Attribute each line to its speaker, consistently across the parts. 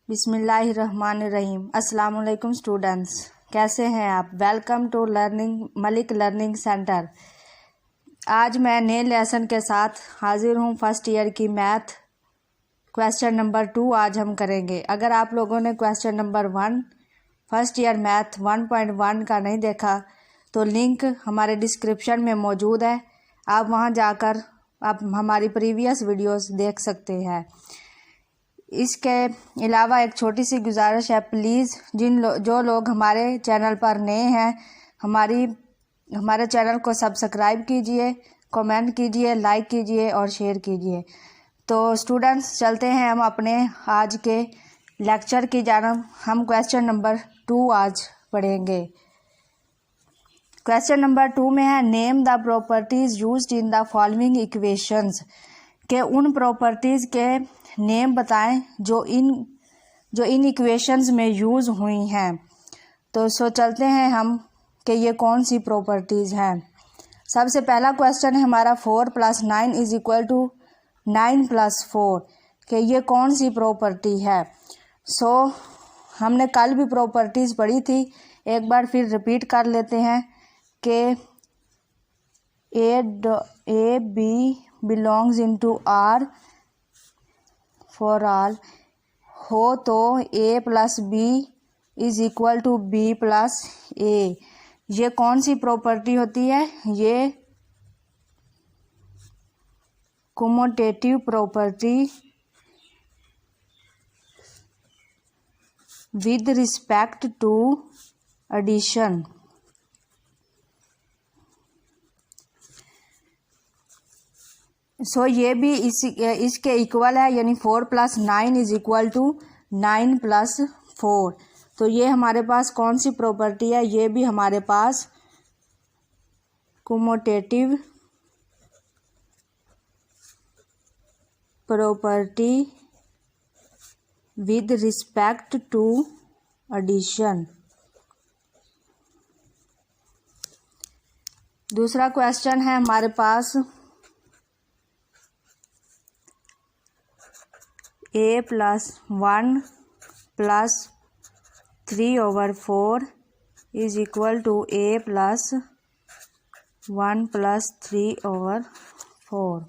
Speaker 1: बिस्मिल्लाहिर्रहमानिर्रहीम। अस्सलाम वालेकुम स्टूडेंट्स, कैसे हैं आप? Welcome to Malik learning centre. आज मैं नए लेसन के साथ हाजिर हूँ। फर्स्ट ईयर की मैथ क्वेश्चन नंबर 2 आज हम करेंगे। अगर आप लोगों ने question number 1 first year math 1.1 का नहीं देखा तो लिंक हमारे डिस्क्रिप्शन में मौजूद है, आप वहां जाकर आप हमारी प्रीवियस वीडियोस देख सकते हैं। इसके अलावा एक छोटी सी गुजारिश है, प्लीज़ जो लोग हमारे चैनल पर नए हैं हमारे चैनल को सब्सक्राइब कीजिए, कमेंट कीजिए, लाइक कीजिए और शेयर कीजिए। तो स्टूडेंट्स, चलते हैं हम अपने आज के लेक्चर की जानब। हम क्वेश्चन नंबर 2 आज पढ़ेंगे। क्वेश्चन नंबर 2 में है, name the properties used in the following equations, के उन प्रॉपर्टीज़ के नेम बताएं जो इन इक्वेशंस में यूज़ हुई हैं। तो चलते हैं हम कि ये कौन सी प्रॉपर्टीज़ हैं। सबसे पहला क्वेश्चन है हमारा 4 + 9 = 9 + 4, कि ये कौन सी प्रॉपर्टी है। हमने कल भी प्रॉपर्टीज़ पढ़ी थी, एक बार फिर रिपीट कर लेते हैं कि a B belongs into R for all हो तो a + b = b + a। ये कौन सी प्रॉपर्टी होती है? ये commutative property with respect to addition. ये भी इसके इक्वल है, यानी 4 + 9 = 9 + 4। तो ये हमारे पास कौन सी प्रॉपर्टी है? ये भी हमारे पास commutative property with respect to addition. दूसरा क्वेश्चन है हमारे पास a + 1 + 3/4 = a + 1 + 3/4।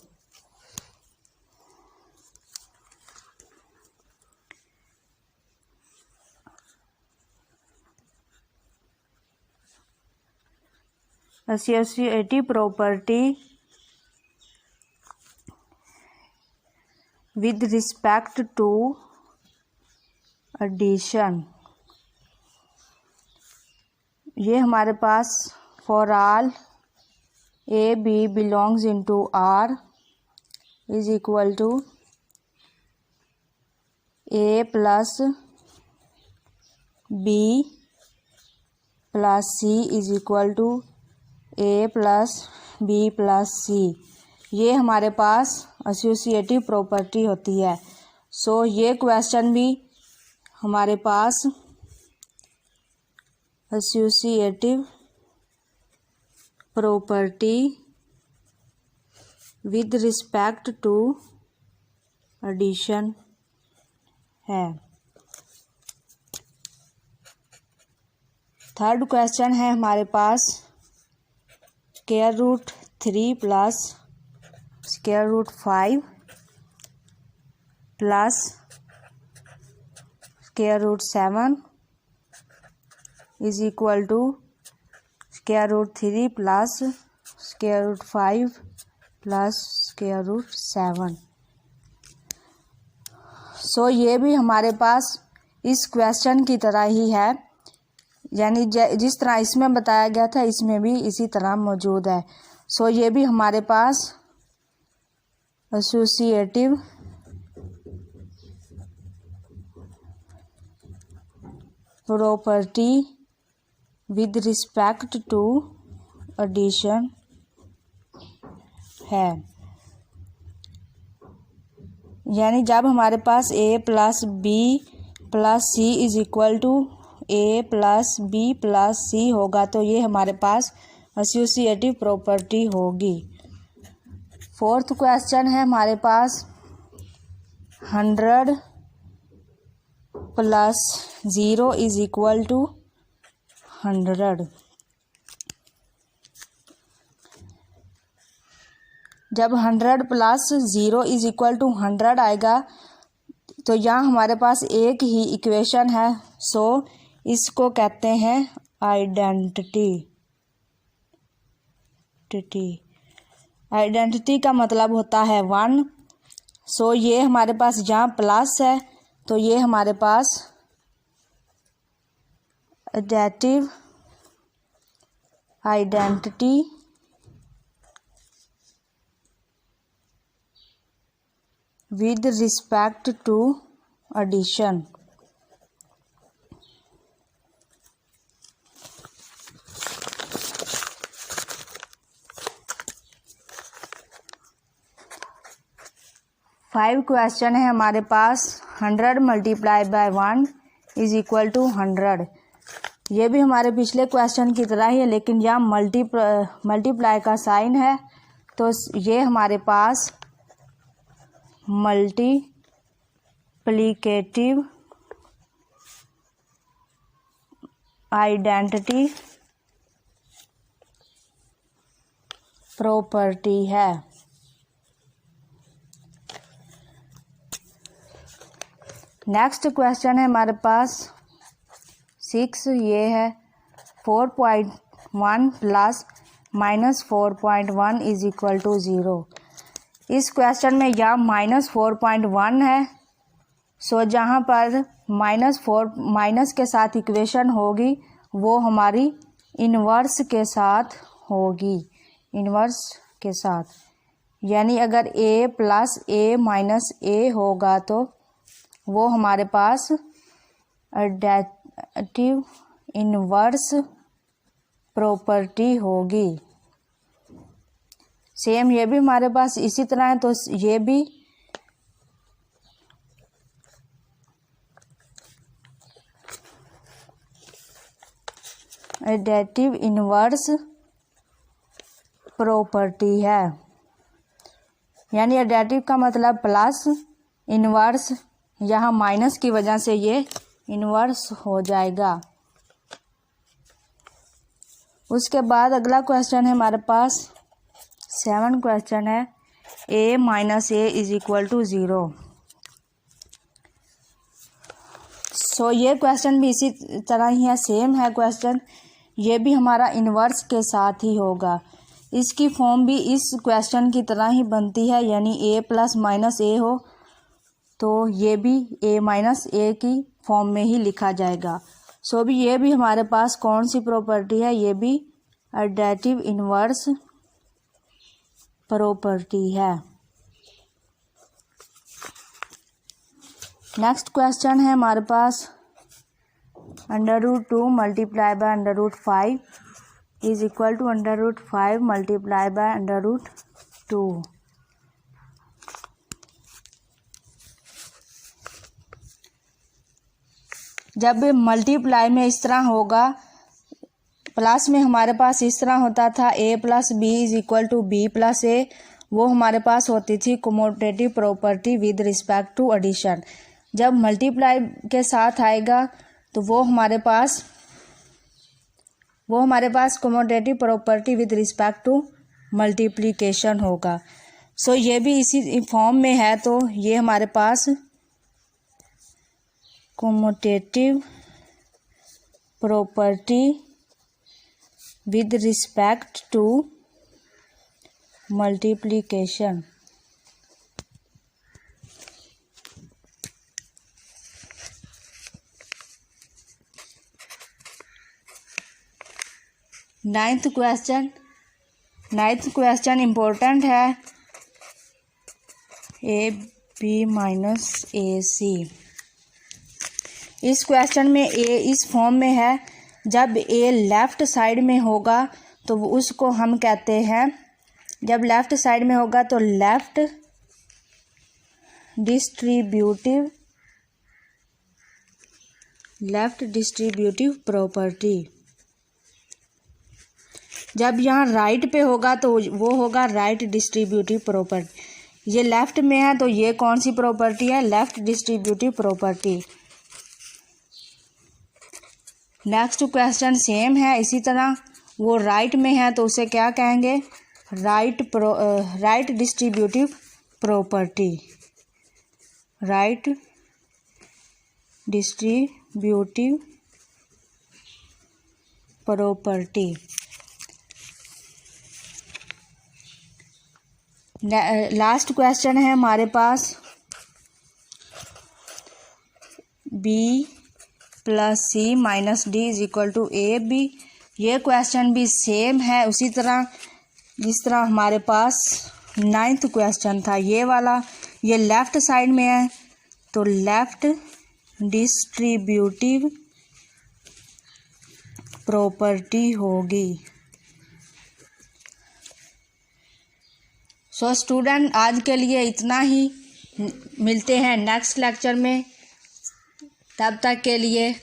Speaker 1: Associative property with respect to addition. ये हमारे पास for all A B belongs into R = a + b + c = a + b + c। ये हमारे पास एसोसिएटिव प्रॉपर्टी होती है। ये क्वेश्चन भी हमारे पास associative property with respect to addition है। थर्ड क्वेश्चन है हमारे पास √3 + √5 + √7 = √3 + √5 + √7। ये भी हमारे पास इस क्वेश्चन की तरह ही है, यानी जिस तरह इसमें बताया गया था इसमें भी इसी तरह मौजूद है। ये भी हमारे पास associative property with respect to addition है। यानी जब हमारे पास a + b + c = a + b + c होगा तो ये हमारे पास एसोसिएटिव प्रॉपर्टी होगी। फोर्थ क्वेश्चन है हमारे पास 100 प्लस 0 इज इक्वल टू 100। जब 100 प्लस 0 इज इक्वल टू 100 आएगा तो यहाँ हमारे पास एक ही इक्वेशन है, सो इसको कहते हैं आइडेंटिटी। आइडेंटिटी का मतलब होता है 1। सो ये हमारे पास जहाँ प्लस है तो ये हमारे पास additive identity with respect to addition. Five question है हमारे पास। 100 multiply by 1 is equal to 100। ये भी हमारे पिछले क्वेश्चन की तरह ही है, लेकिन यहाँ मल्टीप्लाई का साइन है तो ये हमारे पास मल्टीप्लिकेटिव आइडेंटिटी प्रॉपर्टी है। नेक्स्ट क्वेश्चन है हमारे पास 6। ये है 4.1 प्लस -4.1 इज इक्वल टू 0। इस क्वेश्चन में यहाँ -4.1 है, सो जहाँ पर माइनस के साथ इक्वेशन होगी वो हमारी इन्वर्स के साथ होगी। इन्वर्स के साथ यानी अगर a plus a minus a होगा तो वो हमारे पास एडेटिव इन्वर्स प्रॉपर्टी होगी। सेम ये भी हमारे पास इसी तरह है, तो ये भी एडेटिव इन्वर्स प्रॉपर्टी है। यानी एडेटिव का मतलब प्लस, इन्वर्स यहाँ माइनस की वजह से ये इन्वर्स हो जाएगा। उसके बाद अगला क्वेश्चन है हमारे पास 7 क्वेश्चन है। a minus a is equal to 0। So ये क्वेश्चन भी इसी तरह ही है, सेम है क्वेश्चन। ये भी हमारा इन्वर्स के साथ ही होगा। इसकी फॉर्म भी इस क्वेश्चन की तरह ही बनती है, यानी a प्लस माइनस a हो तो ये भी a माइनस a की फॉर्म में ही लिखा जाएगा। सो भी ये भी हमारे पास कौन सी प्रॉपर्टी है, ये भी एडेटिव इन्वर्स प्रॉपर्टी है। नेक्स्ट क्वेश्चन है हमारे पास √2 multiply by √5 is equal to √5 multiply by √2। जब मल्टीप्लाई में इस तरह होगा, प्लस में हमारे पास इस तरह होता था a plus B is equal to B plus A, वो हमारे पास होती थी commutative property with respect to addition. जब मल्टीप्लाई के साथ आएगा तो वो हमारे पास commutative property with respect to multiplication होगा। सो ये भी इसी फॉर्म में है, तो ये हमारे पास commutative property with respect to multiplication. Ninth question important है। A B minus A C. इस क्वेश्चन में a इस फॉर्म में है। जब a लेफ़्ट साइड में होगा तो उसको हम कहते हैं, जब लेफ़्ट साइड में होगा तो लेफ़्ट डिस्ट्रीब्यूटिव प्रॉपर्टी। जब यहाँ राइट पे होगा तो वो होगा राइट डिस्ट्रीब्यूटिव प्रॉपर्टी। ये लेफ़्ट में है तो ये कौन सी प्रॉपर्टी है, left distributive property. Next question same है, इसी तरह वो राइट में है तो उसे क्या कहेंगे, right distributive property, right distributive property. Last question है हमारे पास b plus c minus d is equal to a b. ये क्वेश्चन भी सेम है उसी तरह जिस तरह हमारे पास 9th क्वेश्चन था ये वाला। ये लेफ्ट साइड में है तो लेफ्ट डिस्ट्रीब्यूटिव प्रॉपर्टी होगी। सो स्टूडेंट आज के लिए इतना ही, मिलते हैं नेक्स्ट लेक्चर में, तब तक के लिए